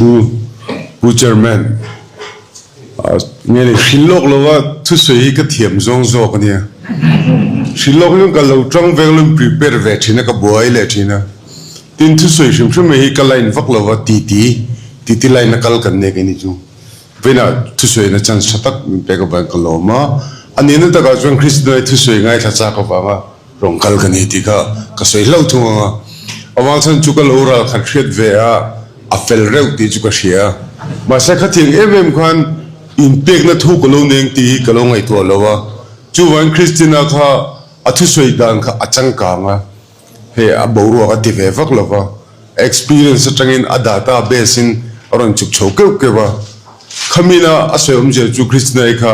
du Butcherman nghe này xin lỗi là thu suy cái thiểm zong zong cái này xin lỗi những cái lâu trong về luôn prepare về thì nó cái buổi lệ thì nó tin thu suy xem xem mấy cái line vắt là titi line nó cái này cái này chung vì nào thu suy nó chẳng sát tắc bé cái bạn cái lâu mà anh ấy nó cái chuyện Christian thu suy ngay thật ra cái bạn rong cái này thì cái suy lâu thôi mà ông anh chú cái lâu ra khát khát về à phèn rêu thì chú cái xia mà sẽ khát tiếng em khoan impact na thu kolong neng ti kolong ai to lawa chu wan Christina kha athu soidan kha achang ka nga he a boru ka ti ve vak lawa experience atangin a database in aron chuk choke ke ba khamina asoyom je chu Christina kha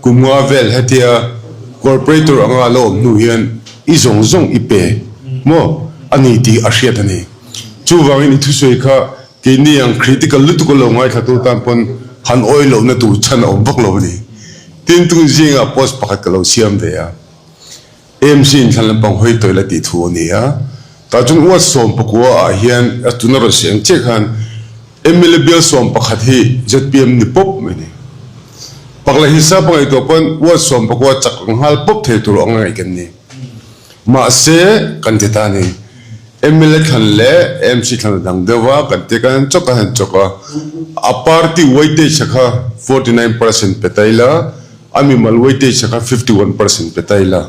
kumwa vel hatia corporator anga lo nu hian i zong zong ipe mo ani ti asiat ani chu wangin thu soi kha ke ni ang critical lutu kolong ai thatu tampon han oil na tu chan om vak lo ni tin tu jinga post pakat kalo siam de ya MC in than pang hoi toilet ti thu ni ya ta chung wa som pakwa a hian atuna ro siang che khan ML bill som pakhat hi ZPM ni pop me ni pakla hisab ngai to pon wa som pakwa chak hal pop the tu ro ngai kan ni ma se kan te ta ni ML khan le MC khan dang dewa kan te kan choka han choka a party weightage shakha 49% petaila ami mal weightage shakha 51% petaila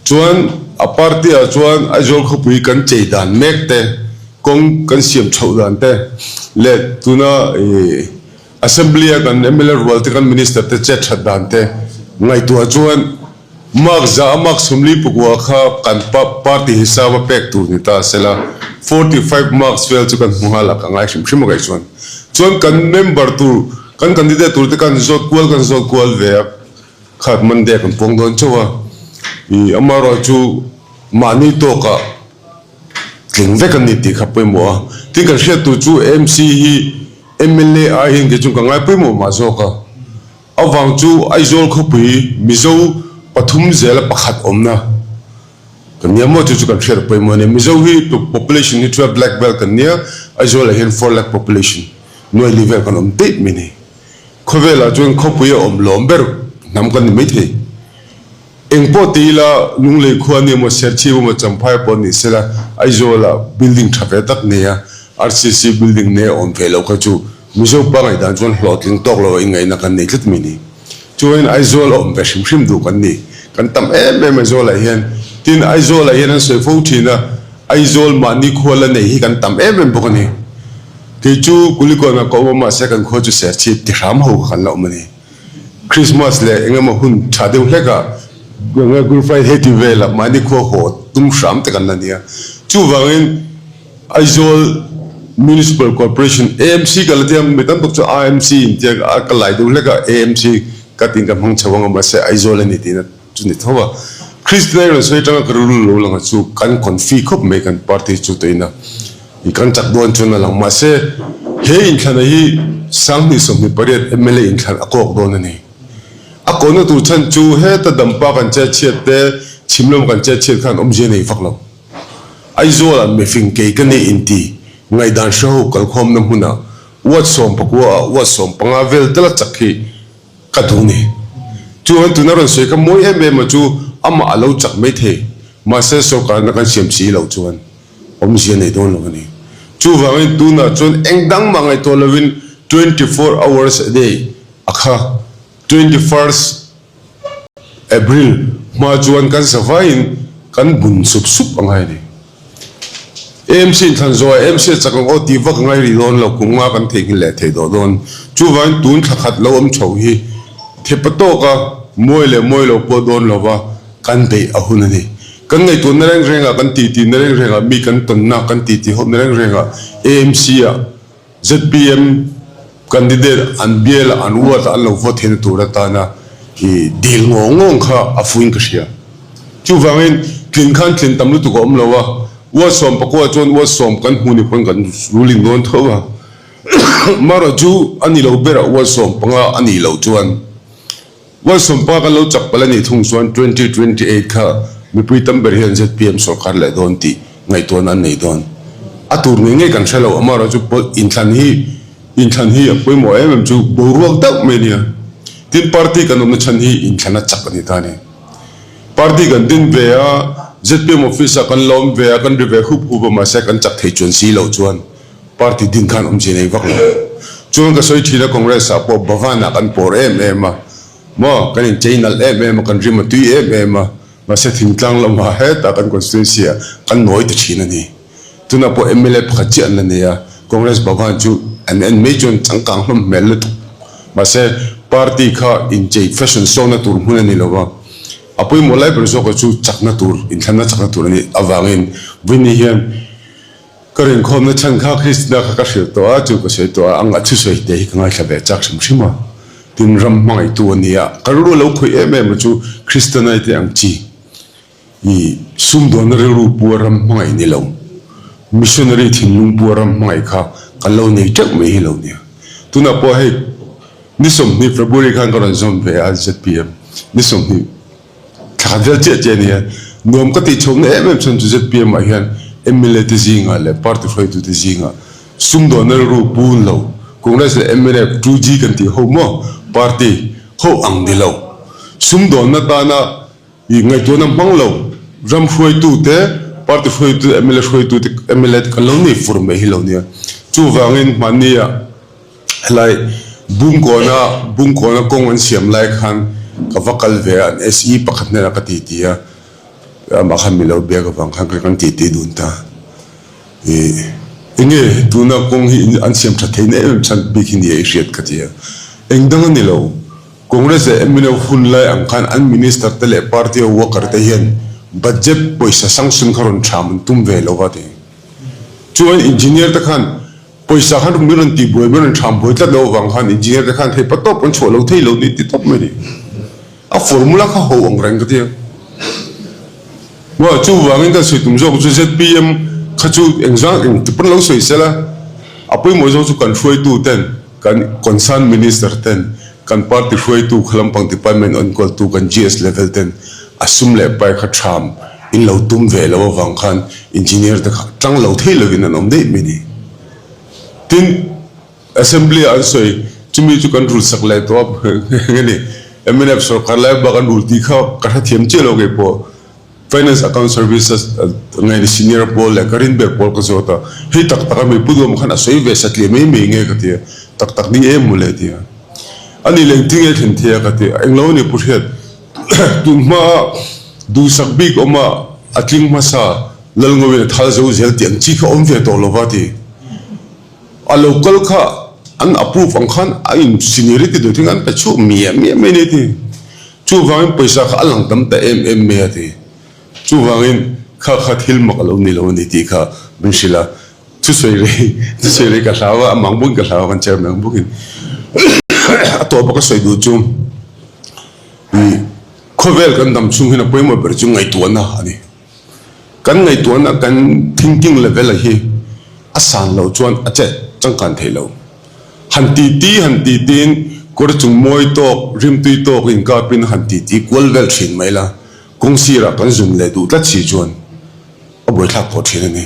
chuan a party a chuan ajol khopui kan cheidan mekte kong kan siam chhodan te le tuna assembly kan ML role te kan minister te che thatdan te ngai tu chuan mak za mak sumli pukwa kha kan party hisaba pek tu ni ta sela 45 marks fail chu kan muhala ka ngai shim gai chuan kan member tu kan candidate tu te kan zot kwal ve khat man de kan pong don chowa I amaro chu mani to ka tling ve kan ni ti kha poi mo ti kan hria tu chu MC hi MLA a hin ge chu ka ngai poi mo ma zo ka awang chu aizol khopui mizo pathum zel pakhat omna kan yamo chu kan hria poi mo ne mizo hi population ni 12 black belt kan nia aizol hin 4 lakh population noi live kan om te mini khovela chuan khopui om lomber nam kan mai the engpo tila lungle khwani mo serchi mo champhai pon ni sela aizola building thave tak neya RCC building ne on velo kha chu mizo pa ngai dan chuan hlotling tok lo ingai na kan nei tlet mini chuan aizola om be shim du kan ni kan tam em aizola hian tin aizola hian se fo thina aizol mani khola nei hi kan tam em bokani ke chu kulikona ko ma second kho chu serchi ti ram ho kan lo mani Christmas le engama hun thade hleka ganga gurfai heti vela mani kho ho tum sham te kan nia chu wangin aizol municipal corporation AMC kalatiam metam tok chu AMC intia akalai du hleka AMC kating kam hang chawanga ma se aizol ani tina chu ni thowa Christian so itanga karulu lo langa chu kan konfi khop me kan party chu toina I kan chak don chuna lang ma se he in thana hi sangni somni pariat MLA in than akok don ani akona tu chan chu he ta dampa kan che chet te chimlom kan che chet khan omje nei faklo aizol an me fing ke kan ni inti ngai dan show kal khom na huna wat som pakwa wat som panga vel tala chakhi ka dhuni chu han tu na ron se ka moi em ma chu ama alo chak mai the ma se so ka na kan siam si lo chuan omje nei don lo ni chu wangin tu na chon engdang mangai to lovin 24 hours a day akha 21st April ma chuan kan savain kan bun sup angai ni MC than zo MC chakang o ti vak ngai ri don lo kunga kan thei le thei do don chu wan tun thakhat lo om chho hi thepato ka moi lo po don lo wa kan dei ahun ni kan ngai tu na reng renga kan ti na reng renga mi kan ton na kan ti hom na reng renga AMC a ZPM candidate an biel an wat an lo vote hin tura ta na ki dil ngong kha afuin ka sia chu wangin kin khan kin tamlu tu ko om lo wa wa som pakwa chon wa som kan huni pon kan ruling non thowa maro chu ani lo bera wa som panga ani lo chuan wa som pa ka lo chak palani thung chuan 2028 kha mi pritam ber hian ZPM sarkar le don ti ngai ton an nei don atur nge kan thalo amaro chu pol in than hi in chan hi apoi mo em chu boruak dak me nia tin party kan om chan hi in chana chak ani ta ni party kan din ve a ZPM office kan lom ve a kan rive hup hup ma se kan chak thei chon si lo chuan party din khan om je nei vak lo chuan ka soi thila congress a po bhavana kan por em ma mo kan in chainal em kan rim tu em ma se thing tlang lam ha he ta kan constituency kan noi te thina ni tuna po MLA phachi an ne ya congress bhavan chu an me chon changkang hlom mel ma se party kha in chei fashion show na tur mun ni lowa apoi molai berso ko chu chakna tur in thana chakna tur ni awangin wini hian karen khom na chang kha krishna kha ka shil to a chu ko sei to anga chu sei te hi ngai khabe chak sim sima tin ram mai tu ania karu lo khoi em chu christianite ang chi i sum don re ru pu ram mai ni lo missionary thinlung pu ram mai kha kallo nei tak me hi lo nia tuna po he nisom ni february khan karon zon pe a ZPM nisom ni khadel che nia nom ka ti chom ne em chon ZPM a hian MLA te zinga le party foi tu te zinga sum don re ru pu lo congress MLA 2G kan ti ho mo party ho ang di lo sum don na ta na i ngai to na mang lo ram foi tu te party foi tu MLA foi tu MLA kan lo ni forme hi lo nia chu wangin mania lai bung ko na kong an siam lai khan ka vakal ve an SE pakhat na ka ti tia ma khan mi lo be ka wang khan kan ti dun ta inge tu na kong hi an siam tha thein em chan bikin ye riat ka tia engdang ni lo congress MLA hun lai ang khan an minister tele party worker te hian budget poisa sanction kharon tham tum ve lo wa de chuan engineer ta khan poisa khan miron ti boi miron tham boi ta lo wang khan engineer ta khan thei patop pon chho lo thei lo ni ti top me ni a formula kha ho ang rang ka tia wa chu wangin ka sui tum zo chu ZPM kha chu exam in pon lo soi sela apoi mo zo chu kan foi tu ten kan concern minister ten kan party foi tu khalampang department on call tu kan GS level ten asum le pai kha tham in lo tum ve lo wang khan engineer ta tang lo thei lo in an om dei me ni tin assembly also chumi chu control saklai to ngani MNF sarkar lai bagan ulti kha katha thiam che lo ge po finance account services ngai senior pol la karin ber pol ko jota hi tak tak me pudom khan asoi ve satli me nge ka ti tak ni em mule ti ani leng ting e thin thia ka ti englo ni puthet tumma du sakbik oma atling masa lalngo ve thal zo zel tiang chi kha om ve to lo wa ti a local kha an approve ang khan ain seniority do thing an pa chu mi ne ti chu wang paisa kha alang tam ta em me ati chu wangin kha thil mak lo ni lo ni ti kha binshila chu soi re ka lawa amang bun ka lawa kan chairman bukin to ba ka soi du chu khovel kan dam chung hina poimo ber chu ngai tuana ani kan ngai tuana kan thinking level hi asan lo chuan ache changkan thelo hanti tin kor chung moi to rim tui to in ka pin hanti ti kwal vel thin mai la kong sira kan zum le du ta chi chuan a boi thak po thin ni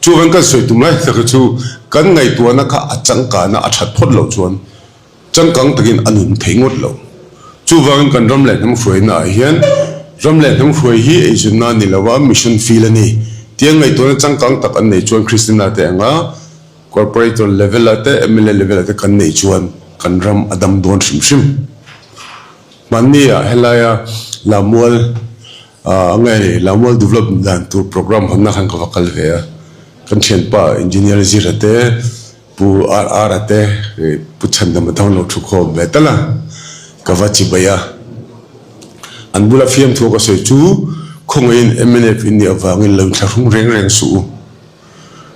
chu wan ka soi tum lai ta chu kan ngai tuana kha achang ka na a that phot lo chuan changkang takin anun theingot lo chu wan kan ram le nam froi na hian ram le nam froi hi ejun na ni lawa mission feel ani tiang ngai tuana changkang tak an nei chuan christina te anga corporator level ate MLA level ate kan nei chuan kan ram adam don shim mania helaya lamol ngai lamol development dan to program honna khan ka vakal ve kan chen pa engineer zirate pu ate pu chandam thang lo thu kho betala kawachi baya anbula fiam thu ka soi chu khongain MNF in ya wangin lo tharung reng su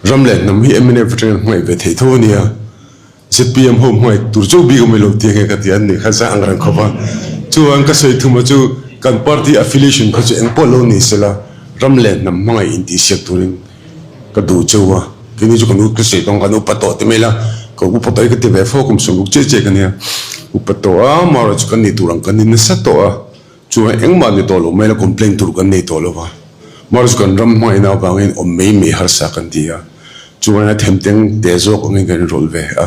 ramle nam hi MNF train ngai ve thei thonia ZPM home ngai turjo bi go melo ti ka tian ni khaza angrang khoba chu ang ka soi thuma chu kan party affiliation kho chu eng polo ni sela ramle nam ngai inti sek turin ka du chuwa kini chu kanu ka sei tong kanu pato te mela ko bu pato ka te ve fo kum sung che kan ya u pato a maro chu kan ni turang kan ni sa to a chu eng ma ni to lo mela complain tur kan ni to lo wa maro chu kan ram mai na bangin om mei har sa kan dia chu na them teng te zo ko ngi kan rol ve a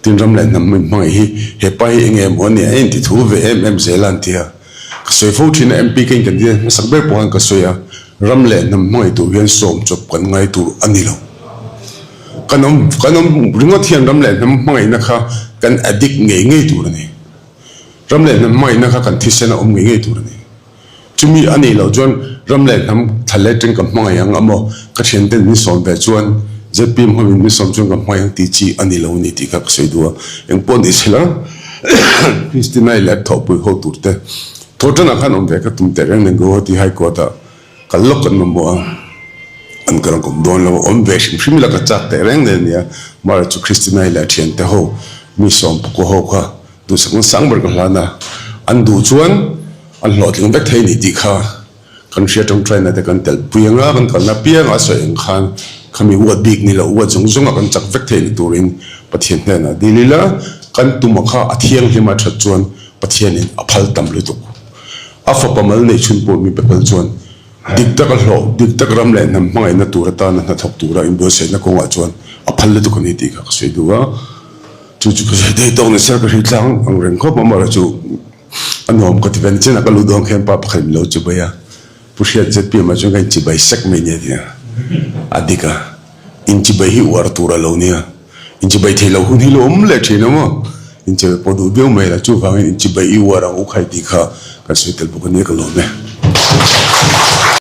tin ram le nam mai hi he pai engem on ne en ti thu ve em zealand tia ka soi fo thin mp ken kan dia sak ber pohan ka soya ram le nam mai tu hian som chop kan ngai tu anilo kanom ringo thian ram le nam mai na kha kan addict ngei tu ni ram le nam mai na kha kan thisena ngei tu ni chumi ani lo jon ram le nam thale tring kam mai ang amo ka chen ten ni som ve chuan zpm ho ni som chung kam mai ang ti chi ani lo ni ti ka sei duwa eng pon isla kristina ile thop ho turte thotana khan ve ka tum te reng nen go ti hai ko ta kalok kan mo an karang kom don lo om ve shim la ka chak te reng nen ya mar chu kristina ile chen te ho mi som ko ho kha tu sang ber ka lana an du chuan an lot ling bek thei ni ti kha kan ria tong train na te kan tel puanga kan na pianga so eng khan khami wa big ni lo wa jong kan chak vek thei ni turin pathian na na dilila kan tumakha athiang hima tha chuan pathian in aphal tam lu tu afa pamal nei chun po mi pepal chuan dik tak ram le nam mai na tur ta na thok tura in bo se na ko wa chuan aphal le tu ko ni ti ka sei duwa chu ko se dei tong ne ser ka ri tlang ang reng kho ma ra chu anom ko ti ven chen ka lu dong khem pa pa khem lo chu ba ya pushia zp ma chung kai chi bai sak me ne dia adika in chi bai hi war tura lo nia in chi bai the lo hu ni lo le thina mo in chi po du beu mai la chu fa in chi bai i war ang u khai ti kha ka se tel bu ko ne ka lo me